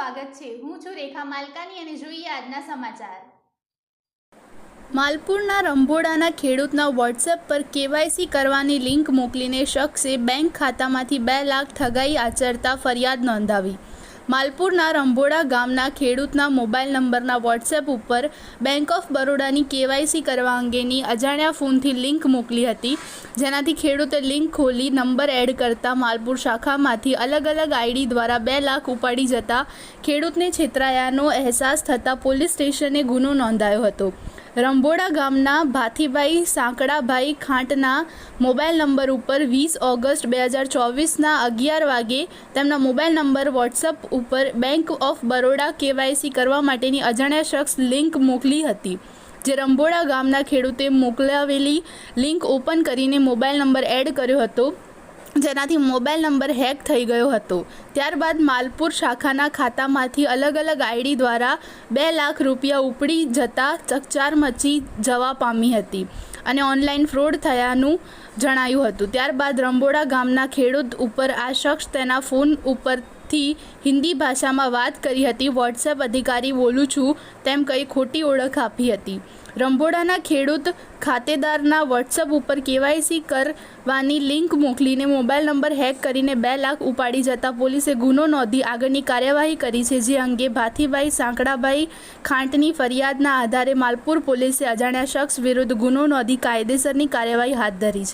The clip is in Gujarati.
સ્વાગત છે। હું છું રેખા માલકાની અને જોઈએ આજના સમાચાર। માલપુરના રંભોડાના ખેડૂતના વોટ્સએપ પર કેવાયસી કરવાની લિંક મોકલીને શખ્સે બેંક ખાતામાંથી 2 લાખ ઠગાઈ આચરતા ફરિયાદ નોંધાવી। માલપુરના રંભોડા ગામના ખેડૂતના મોબાઈલ નંબરના વોટ્સએપ ઉપર બેંક ઓફ બરોડાની કેવાયસી કરવા અંગેની અજાણ્યા ફોનથી લિંક મોકલી હતી, જેનાથી ખેડૂતે લિંક ખોલી નંબર એડ કરતા માલપુર શાખામાંથી અલગ અલગ આઈડી દ્વારા 2 લાખ ઉપાડી જતા ખેડૂતને છેતરાયાનો અહેસાસ થતાં પોલીસ સ્ટેશને ગુનો નોંધાયો હતો। રંભોડા ગામના ભાથીભાઈ સાંકડાભાઈ ખાંટના મોબાઈલ નંબર ઉપર 20 ઓગસ્ટ 2024ના 11 વાગે તેમના મોબાઈલ નંબર વોટ્સએપ ઉપર બેંક ઓફ બરોડા કેવાયસી કરવા માટેની અજાણ્યા શખ્સ લિંક મોકલી હતી, જે રંભોડા ગામના ખેડૂતે મોકલાવેલી લિંક ઓપન કરીને મોબાઈલ નંબર એડ કર્યો હતો, જેનાથી મોબાઈલ નંબર હેક થઈ ગયો હતો। ત્યારબાદ માલપુર શાખાના ખાતામાંથી અલગ અલગ આઈડી દ્વારા 2 લાખ રૂપિયા ઉપડી જતા ચકચાર મચી જવા પામી હતી અને ઓનલાઈન ફ્રોડ થયાનું જણાયું હતું। ત્યારબાદ રંભોડા ગામના ખેડૂત ઉપર આ શખ્સ તેના ફોન ઉપરથી હિન્દી ભાષામાં વાત કરી હતી, વોટ્સએપ અધિકારી બોલું છું તેમ કહી ખોટી ઓળખ આપી હતી। રંભોડાના ખેડૂત ખાતેદારના વોટ્સએપ ઉપર કેવાયસી કરવાની લિંક મોકલીને મોબાઈલ નંબર હેક કરીને 2 લાખ ઉપાડી જતા પોલીસે ગુનો નોંધી આગળની કાર્યવાહી કરી છે, જે અંગે ભાથીભાઈ સાંકડાભાઈ ખાંટની ફરિયાદના આધારે માલપુર પોલીસે અજાણ્યા શખ્સ વિરુદ્ધ ગુનો નોંધી કાયદેસરની કાર્યવાહી હાથ ધરી છે।